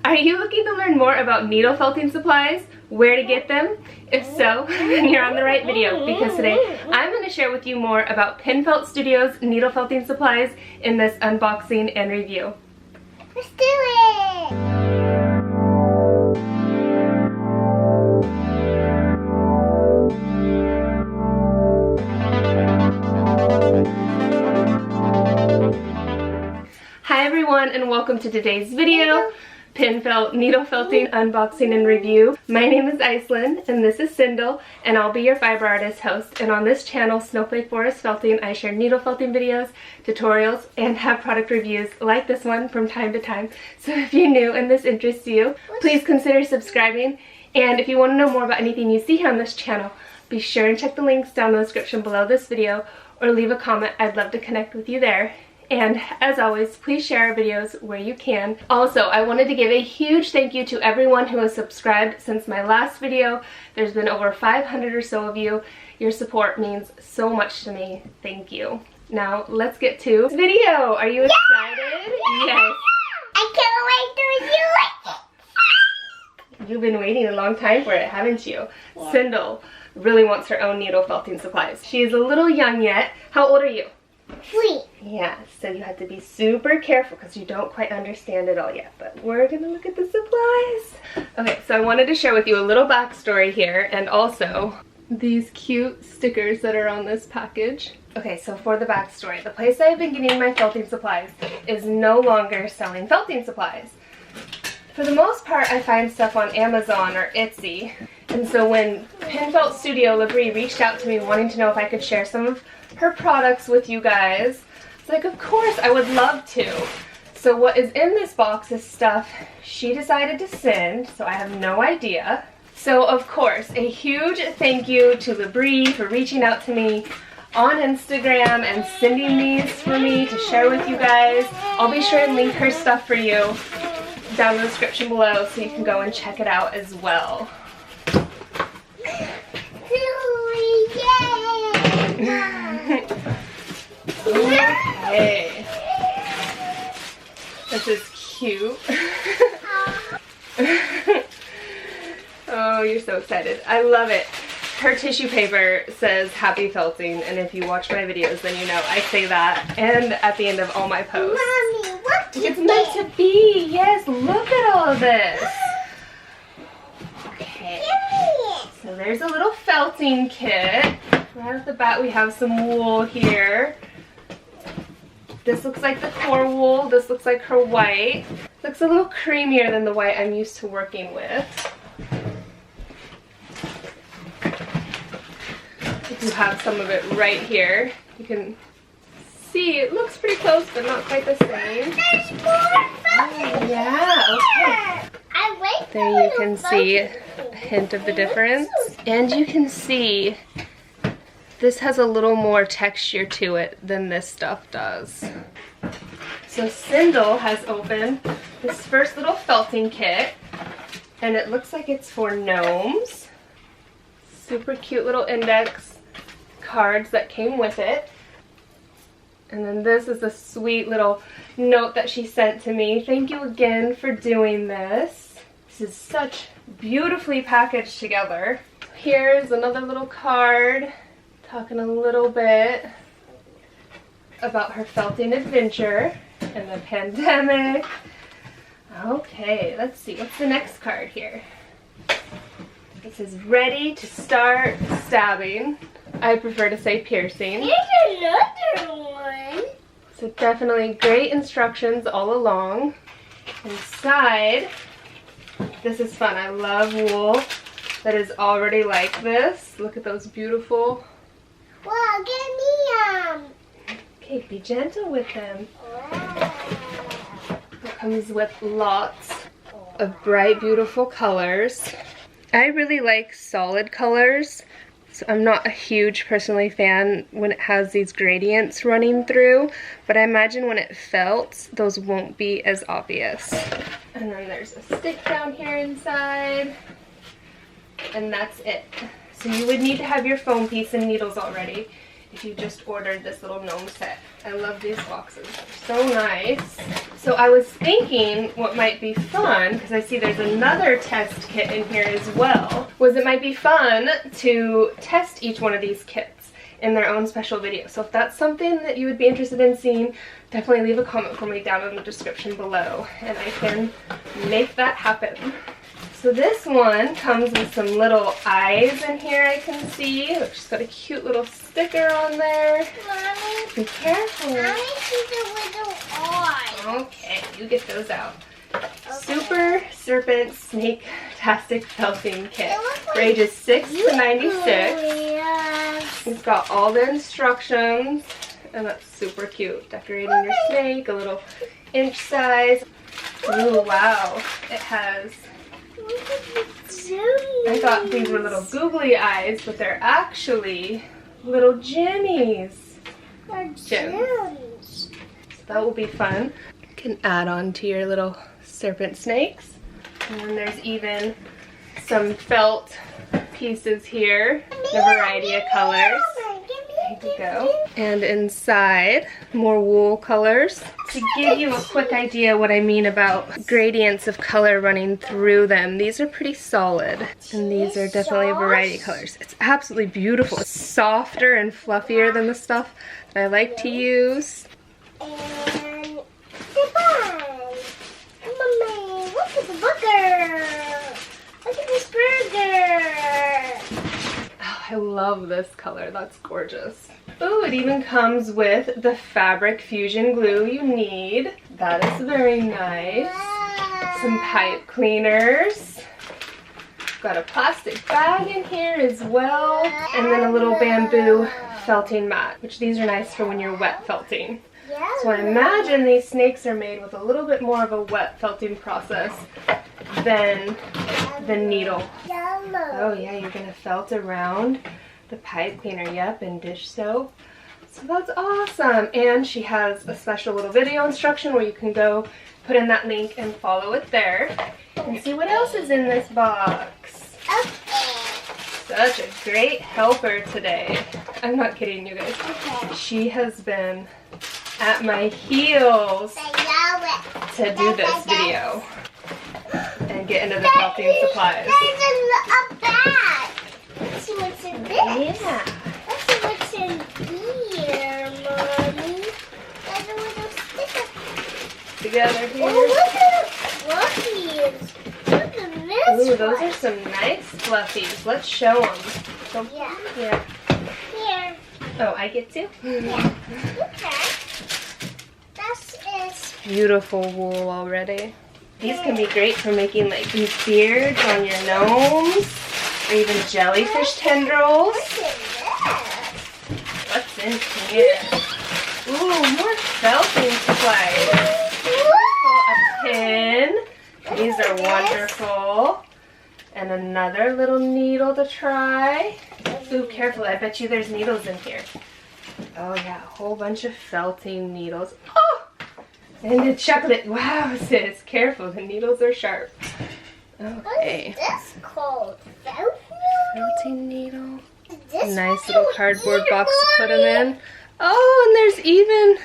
Are you looking to learn more about needle felting supplies? Where to get them? If so, then you're on the right video, because today I'm going to share with you more about PenFelt Studios needle felting supplies in this unboxing and review. Let's do it! Hi everyone, and welcome to today's video. PenFelt needle felting unboxing and review. My name is Iceland and this is Sindel, and I'll be your fiber artist host. And on this channel, SnowflakeForest Felting, I share needle felting videos, tutorials, and have product reviews like this one from time to time. So if you're new and this interests you, please consider subscribing. And if you want to know more about anything you see here on this channel, be sure and check the links down in the description below this video or leave a comment. I'd love to connect with you there. And as always, please share our videos where you can. Also, I wanted to give a huge thank you to everyone who has subscribed since my last video. There's been over 500 or so of you. Your support means so much to me. Thank you. Now, let's get to this video. Are you excited? Yes. I can't wait to do it! You've been waiting a long time for it, haven't you? Yeah. Sindel really wants her own needle felting supplies. She is a little young yet. How old are you? 3. Yeah, so you have to be super careful because you don't quite understand it all yet, but we're gonna look at the supplies. Okay, so I wanted to share with you a little backstory here and also these cute stickers that are on this package. Okay, so for the backstory, the place I've been getting my felting supplies is no longer selling felting supplies. For the most part, I find stuff on Amazon or Etsy, and so when PenFelt Studio Labrie reached out to me wanting to know if I could share some of her products with you guys, it's like, of course, I would love to. So what is in this box is stuff she decided to send, so I have no idea. So of course, a huge thank you to Labrie for reaching out to me on Instagram and sending these for me to share with you guys. I'll be sure and link her stuff for you down in the description below so you can go and check it out as well. Okay. This is cute. Oh, you're so excited. I love it. Her tissue paper says happy felting, and if you watch my videos then you know I say that and at the end of all my posts. Mommy, what is it's meant to be. Yes, look at all of this. Okay. So there's a little felting kit. Right off the bat we have some wool here. This looks like the core wool. This looks like her white. Looks a little creamier than the white I'm used to working with. You have some of it right here. You can see it looks pretty close, but not quite the same. There's more felting. Yeah, okay. I like there you can see a hint of the difference. And you can see this has a little more texture to it than this stuff does. So Sindel has opened this first little felting kit, and it looks like it's for gnomes. Super cute little index cards that came with it. And then this is a sweet little note that she sent to me. Thank you again for doing this. This is such beautifully packaged together. Here's another little card talking a little bit about her felting adventure and the pandemic. Okay, let's see. What's the next card here? It says ready to start stabbing. I prefer to say piercing. Here's another one. So definitely great instructions all along. Inside, this is fun. I love wool that is already like this. Look at those beautiful. Well, give me Okay, be gentle with them. Wow. It comes with lots of bright, beautiful colors. I really like solid colors. So I'm not a huge personally fan when it has these gradients running through, but I imagine when it felts, those won't be as obvious. And then there's a stick down here inside, and that's it. So you would need to have your foam piece and needles already if you just ordered this little gnome set. I love these boxes. They're so nice. So I was thinking what might be fun, because I see there's another test kit in here as well, was it might be fun to test each one of these kits in their own special video. So if that's something that you would be interested in seeing, definitely leave a comment for me down in the description below, and I can make that happen. So this one comes with some little eyes in here, I can see. It's just got a cute little sticker on there. Mommy, be careful. Mommy, see the little eyes. Okay, you get those out. Okay. Super Serpent Snake-tastic Felting Kit. For ages 6 to 96. Yes. It's got all the instructions, and that's super cute. Decorating your snake, a little inch size. Ooh, wow. It has... I thought these were little googly eyes, but they're actually little jimmies. Gems. So that will be fun. You can add on to your little serpent snakes. And then there's even some felt pieces here in a variety of colors. There you go. And inside, more wool colors. To give you a quick idea what I mean about gradients of color running through them, these are pretty solid. And these are definitely a variety of colors. It's absolutely beautiful. It's softer and fluffier than the stuff that I like to use. And the bun. Mommy, look at the burger. Look at this burger. I love this color. That's gorgeous. Oh, it even comes with the fabric fusion glue you need. That is very nice. Some pipe cleaners. Got a plastic bag in here as well. And then a little bamboo felting mat, which these are nice for when you're wet felting. So I imagine these snakes are made with a little bit more of a wet felting process than the needle. Oh yeah, you're gonna felt around the pipe cleaner, yep, and dish soap. So that's awesome. And she has a special little video instruction where you can go put in that link and follow it there and see what else is in this box. Such a great helper today. I'm not kidding, you guys. She has been at my heels to do this video and get into the felting supplies. There's a bag. Let's see what's in this. Yeah. Let's see what's in here, Mommy. There's a little sticker. Together here. Oh, look at the fluffies. Look at this. Ooh, those are some nice fluffies. Let's show them. So, Yeah. Here. Oh, I get to? Yeah. Okay. That's it. Beautiful wool already. These can be great for making like these beards on your gnomes, or even jellyfish tendrils. What's in this? What's in here? Ooh, more felting supplies. A pin. These are wonderful. And another little needle to try. Ooh, careful. I bet you there's needles in here. Oh yeah, a whole bunch of felting needles. Oh! And the chocolate. Wow, sis. Careful, the needles are sharp. Okay. What is this called? Felting needle. This Nice little cardboard box to put them in. Oh, and there's even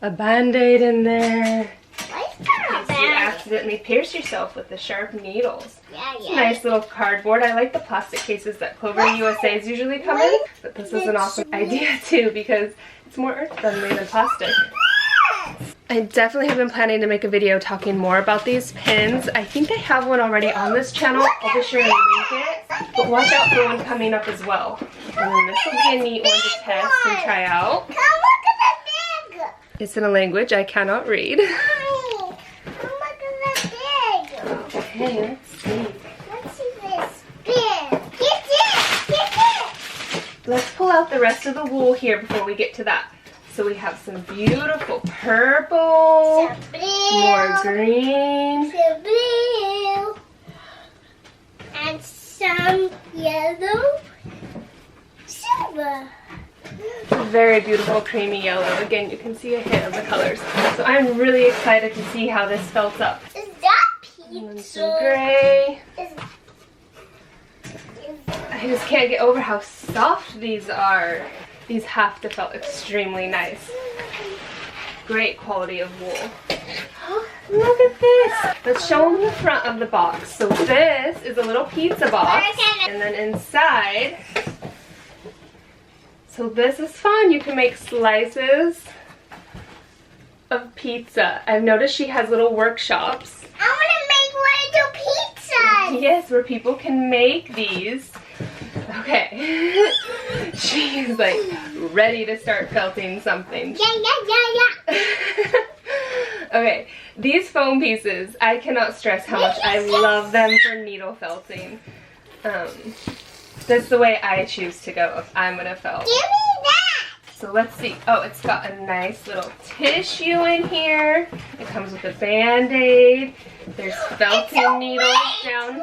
a Band-Aid in there. Why is there a In case you bag? accidentally pierce yourself with the sharp needles. Yeah. Nice little cardboard. I like the plastic cases that Clover USA's usually come in. But this is an awesome idea too because it's more earth-friendly than plastic. I definitely have been planning to make a video talking more about these pins. I think I have one already on this channel. I'll be sure to link it. But watch out for one coming up as well. And then this will be a neat one to test and try out. Come look at the bag. It's in a language I cannot read. Mommy, come look at the bag. Okay, let's see. Let's see this bag. Get it. Let's pull out the rest of the wool here before we get to that. So we have some beautiful purple, Some blue. more green, Some blue. And some yellow. Silver. very beautiful creamy yellow. Again, you can see a hint of the colors. So I'm really excited to see how this felts up. Is that And then pizza? some gray. Is I just can't get over how soft these are. These have to felt extremely nice. Great quality of wool. Look at this. Let's show them the front of the box. So this is a little pizza box. And then inside, so this is fun. You can make slices of pizza. I've noticed she has little workshops. I want to make little pizzas. Yes, where people can make these. Okay. She's like ready to start felting something. Yeah. Okay, these foam pieces, I cannot stress how much I love them for needle felting. That's the way I choose to go if I'm gonna felt. Give me that. So let's see. Oh, it's got a nice little tissue in here. It comes with a Band-Aid. There's felting needles down.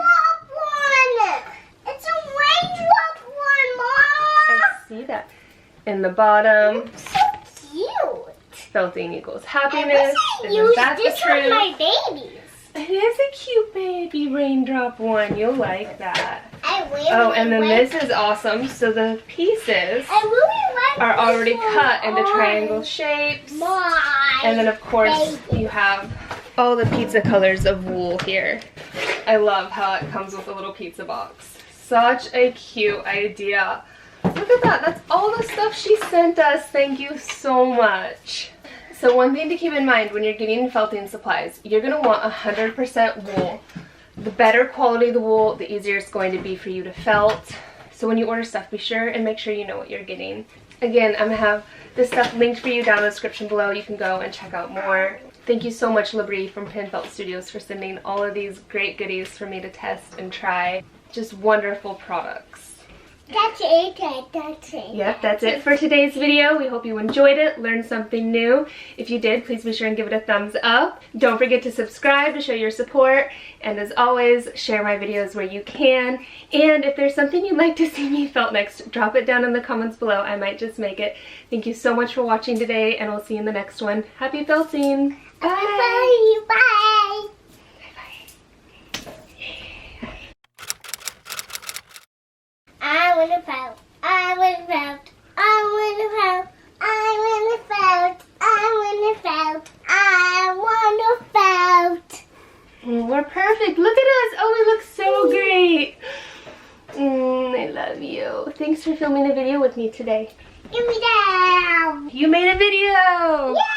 It's a raindrop one, Mom. I see that. In the bottom, So cute. felting equals happiness. I And use that's this the truth. on my babies. It is a cute baby raindrop one. You'll like that. I really Oh, and then like this is awesome. So the pieces I really like are this already one cut into on triangle shapes. my And then of course baby. you have all the pizza colors of wool here. I love how it comes with a little pizza box. Such a cute idea. Look at that. That's all the stuff she sent us. Thank you so much. So one thing to keep in mind when you're getting felting supplies, you're going to want 100% wool. The better quality the wool, the easier it's going to be for you to felt. So when you order stuff, be sure and make sure you know what you're getting. Again, I'm going to have this stuff linked for you down in the description below. You can go and check out more. Thank you so much, Labrie from PenFelt Studios, for sending all of these great goodies for me to test and try. Just wonderful products. That's it. That's it. Yep, that's it for today's video. We hope you enjoyed it, learned something new. If you did, please be sure and give it a thumbs up. Don't forget to subscribe to show your support. And as always, share my videos where you can. And if there's something you'd like to see me felt next, drop it down in the comments below. I might just make it. Thank you so much for watching today, and we'll see you in the next one. Happy felting! Bye! Bye. Bye. I want to felt. I want to felt. I want to felt. I want to felt. I want to felt. I want to felt. Oh, we're perfect. Look at us. Oh, we look so great. I love you. Thanks for filming a video with me today. Give me that. You made a video. Yeah.